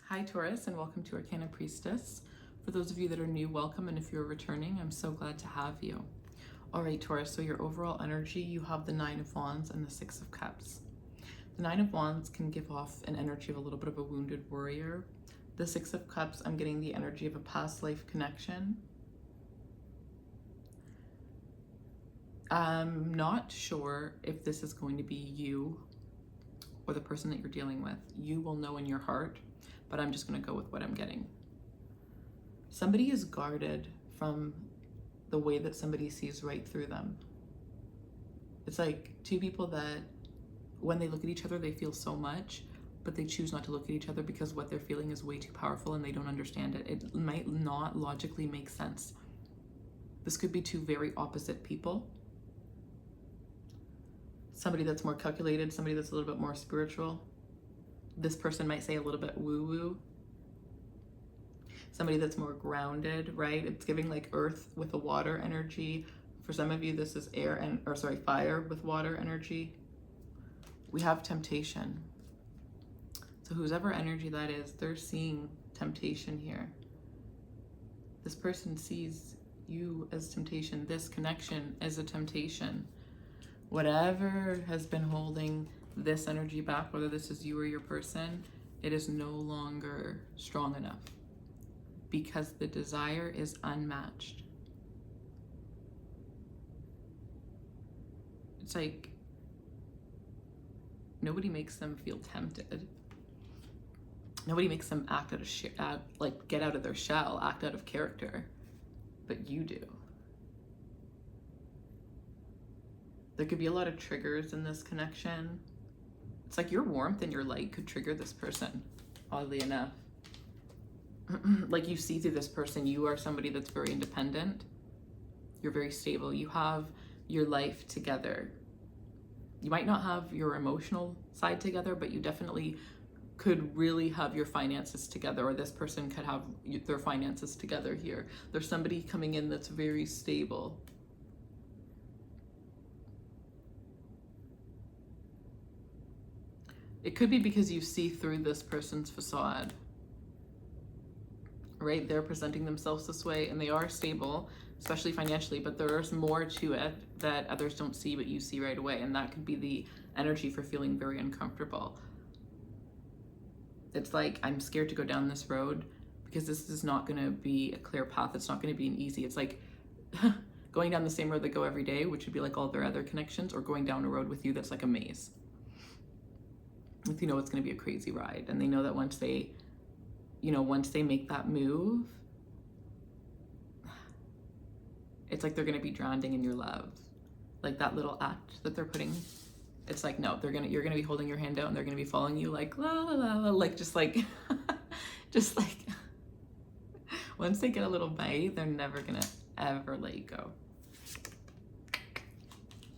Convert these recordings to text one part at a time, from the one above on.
Hi Taurus, and welcome to Arcana Priestess. For those of you that are new, welcome, and if you're returning, I'm so glad to have you. All right, Taurus, so your overall energy, you have the Nine of Wands and the Six of Cups. The Nine of Wands can give off an energy of a little bit of a wounded warrior. The Six of Cups, I'm getting the energy of a past life connection. I'm not sure if this is going to be you or the person that you're dealing with. You will know in your heart, but I'm just going to go with what I'm getting. Somebody is guarded from the way that somebody sees right through them. It's like two people that when they look at each other, they feel so much, but they choose not to look at each other because what they're feeling is way too powerful and they don't understand it. It might not logically make sense. This could be two very opposite people. Somebody that's more calculated, somebody that's a little bit more spiritual. This person might say a little bit woo-woo. Somebody that's more grounded, right? It's giving like earth with a water energy. For some of you, this is fire with water energy. We have temptation. So whoever energy that is, they're seeing temptation here. This person sees you as temptation. This connection as a temptation. Whatever has been holding this energy back, whether this is you or your person, it is no longer strong enough because the desire is unmatched. It's like nobody makes them feel tempted. Nobody makes them act out of like get out of their shell, act out of character, but you do. There could be a lot of triggers in this connection. It's like your warmth and your light could trigger this person, oddly enough. Like you see through this person, you are somebody that's very independent. You're very stable. You have your life together. You might not have your emotional side together, but you definitely could really have your finances together, or this person could have their finances together here. There's somebody coming in that's very stable. It could be because you see through this person's facade, right? They're presenting themselves this way and they are stable, especially financially, but there's more to it that others don't see, but you see right away. And that could be the energy for feeling very uncomfortable. It's like, I'm scared to go down this road because this is not going to be a clear path. It's not going to be an easy, it's like going down the same road they go every day, which would be like all their other connections, or going down a road with you that's like a maze. If you know it's going to be a crazy ride, and they know that once they make that move, it's like they're going to be drowning in your love. Like that little act that they're putting, it's like, no, you're going to be holding your hand out and they're going to be following you like la la la la, like just like once they get a little bite, they're never going to ever let you go.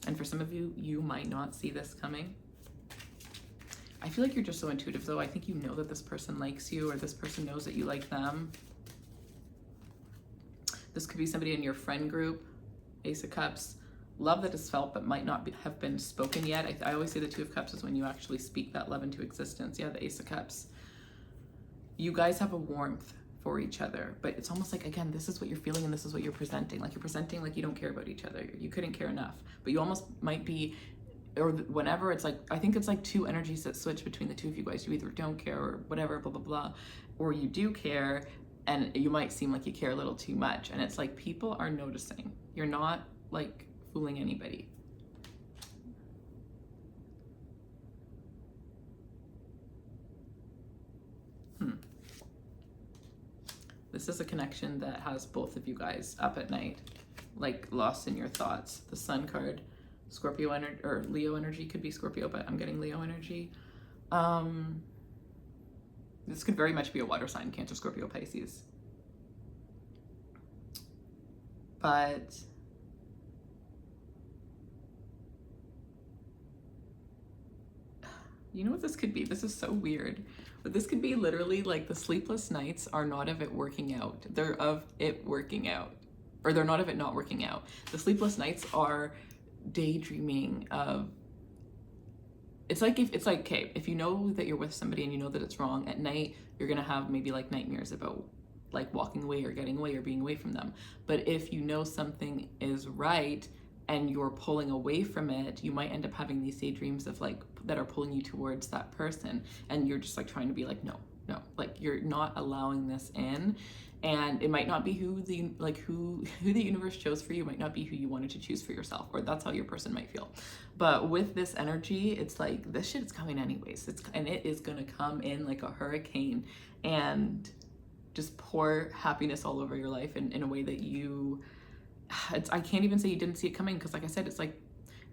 And for some of you, you might not see this coming. I feel like you're just so intuitive though. I think you know that this person likes you, or this person knows that you like them. This could be somebody in your friend group. Ace of Cups. Love that is felt but might not have been spoken yet. I always say the Two of Cups is when you actually speak that love into existence. Yeah, the Ace of Cups. You guys have a warmth for each other, but it's almost like, again, this is what you're feeling and this is what you're presenting. Like you're presenting like you don't care about each other. You couldn't care enough, but you almost might be, or whenever it's like, I think it's like two energies that switch between the two of you guys. You either don't care or whatever, blah, blah, blah, or you do care and you might seem like you care a little too much. And it's like, people are noticing. You're not like fooling anybody. This is a connection that has both of you guys up at night, like lost in your thoughts. The Sun card, Scorpio energy, or Leo energy, could be Scorpio, but I'm getting Leo energy. This could very much be a water sign, Cancer, Scorpio, Pisces. But you know what this could be? This is so weird. But this could be literally like the sleepless nights are not of it working out. They're of it working out. Or they're not of it not working out. The sleepless nights are daydreaming of it's like okay, if you know that you're with somebody and you know that it's wrong, at night you're gonna have maybe like nightmares about like walking away or getting away or being away from them. But if you know something is right and you're pulling away from it, you might end up having these daydreams of like that are pulling you towards that person, and you're just like trying to be like, no, like you're not allowing this in. And it might not be who the universe chose for you. It might not be who you wanted to choose for yourself, or that's how your person might feel. But with this energy, it's like this shit is coming anyways. And it is gonna come in like a hurricane and just pour happiness all over your life in a way that I can't even say you didn't see it coming, because like I said, it's like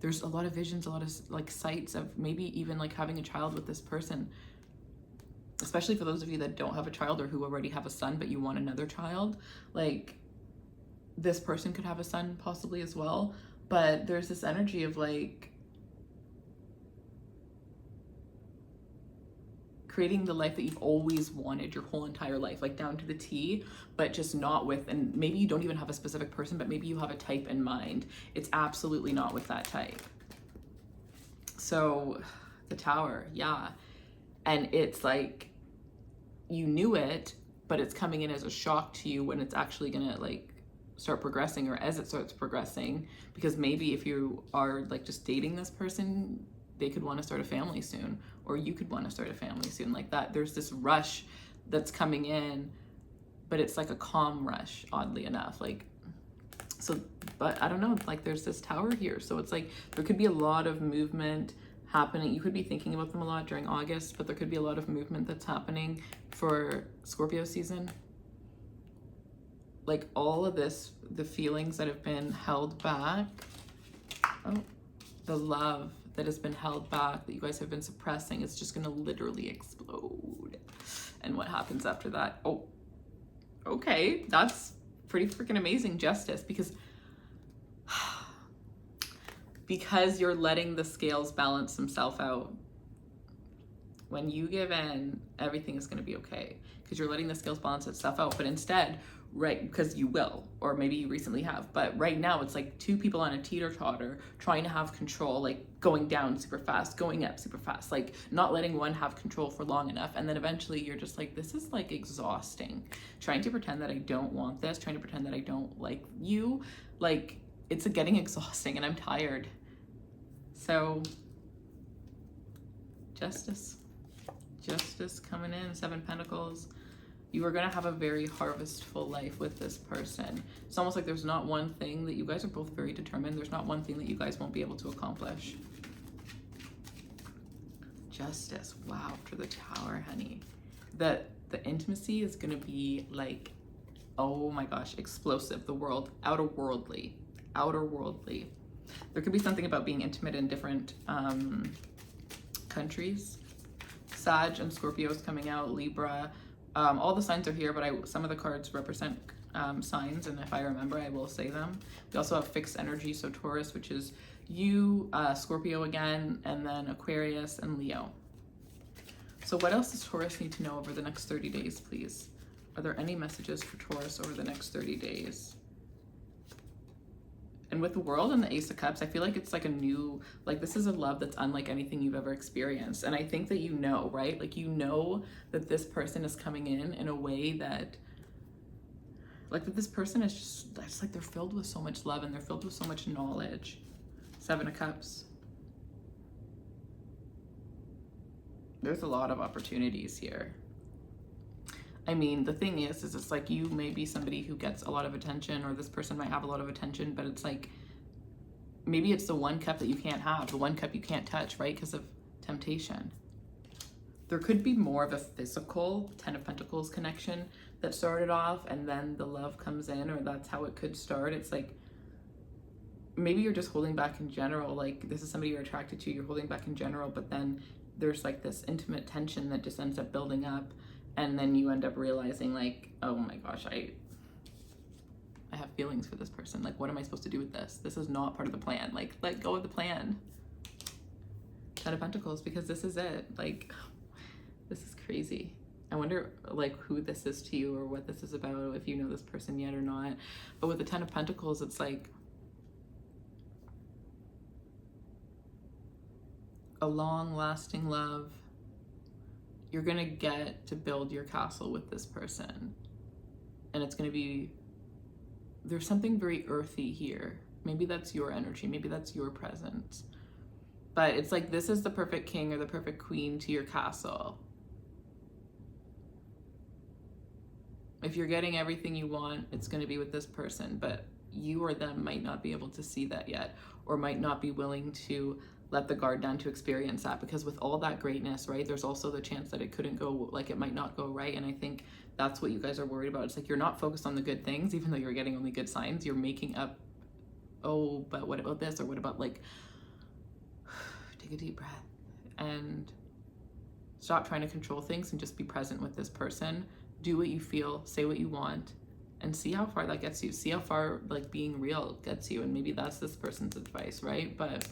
there's a lot of visions, a lot of like sights of maybe even like having a child with this person. Especially for those of you that don't have a child or who already have a son but you want another child, like this person could have a son possibly as well. But there's this energy of like creating the life that you've always wanted your whole entire life, like down to the T, but just not with, and maybe you don't even have a specific person, but maybe you have a type in mind. It's absolutely not with that type. So the Tower, yeah. And it's like, you knew it, but it's coming in as a shock to you when it's actually gonna like start progressing, or as it starts progressing, because maybe if you are like just dating this person, they could want to start a family soon, or you could want to start a family soon, like that. There's this rush that's coming in, but it's like a calm rush, oddly enough. Like, so, but I don't know, like there's this Tower here. So it's like, there could be a lot of movement happening. You could be thinking about them a lot during August, but there could be a lot of movement that's happening for Scorpio season. Like all of this, the feelings that have been held back, the love that has been held back, that you guys have been suppressing, it's just gonna literally explode. And what happens after that? Oh, okay, that's pretty freaking amazing, Justice, because you're letting the scales balance themselves out. When you give in, everything is going to be okay, because you're letting the scales balance itself out. But instead, right, because you will, or maybe you recently have, but right now it's like two people on a teeter-totter trying to have control, like going down super fast, going up super fast, like not letting one have control for long enough. And then eventually you're just like, this is like exhausting. Trying to pretend that I don't want this, trying to pretend that I don't like you, like it's getting exhausting, and I'm tired. So Justice coming in, 7 Pentacles. You are going to have a very harvestful life with this person. It's almost like there's not one thing that you guys are both very determined. There's not one thing that you guys won't be able to accomplish. Justice, wow, for the Tower, honey. The intimacy is going to be like, oh my gosh, explosive. The world, outer worldly. There could be something about being intimate in different countries. Sag and Scorpio is coming out, Libra. All the signs are here, but some of the cards represent signs, and if I remember, I will say them. We also have fixed energy, so Taurus, which is you, Scorpio again, and then Aquarius and Leo. So what else does Taurus need to know over the next 30 days, please? Are there any messages for Taurus over the next 30 days? And with the World and the Ace of Cups, I feel like it's like a new, like this is a love that's unlike anything you've ever experienced. And I think that you know, right? Like you know that this person is coming in a way that, like that this person is just like they're filled with so much love and they're filled with so much knowledge. 7 of Cups. There's a lot of opportunities here. I mean, the thing is it's like you may be somebody who gets a lot of attention, or this person might have a lot of attention, but it's like, maybe it's the one cup that you can't have, the one cup you can't touch, right? Because of temptation. There could be more of a physical 10 of Pentacles connection that started off, and then the love comes in, or that's how it could start. It's like, maybe you're just holding back in general. Like this is somebody you're attracted to, you're holding back in general, but then there's like this intimate tension that just ends up building up. And then you end up realizing like, oh my gosh, I have feelings for this person. Like, what am I supposed to do with this? This is not part of the plan. Like, let go of the plan. 10 of Pentacles, because this is it. Like, this is crazy. I wonder like who this is to you, or what this is about, if you know this person yet or not. But with the 10 of Pentacles, it's like, a long-lasting love. You're gonna get to build your castle with this person. And it's gonna be, there's something very earthy here. Maybe that's your energy, maybe that's your presence. But it's like this is the perfect king or the perfect queen to your castle. If you're getting everything you want, it's gonna be with this person, but you or them might not be able to see that yet, or might not be willing to let the guard down to experience that, because with all that greatness, right, there's also the chance that it couldn't go, like it might not go right. And I think that's what you guys are worried about. It's like you're not focused on the good things, even though you're getting only good signs. You're making up, oh, but what about this, or what about, like, take a deep breath and stop trying to control things and just be present with this person. Do what you feel, say what you want, and see how far that gets you. See how far, like, being real gets you. And maybe that's this person's advice, right? But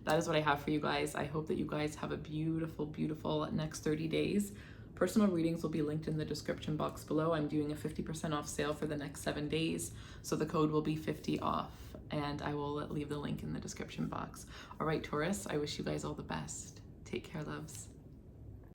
that is what I have for you guys. I hope that you guys have a beautiful, beautiful next 30 days. Personal readings will be linked in the description box below. I'm doing a 50% off sale for the next 7 days. So the code will be 50 off, and I will leave the link in the description box. All right, Taurus, I wish you guys all the best. Take care, loves.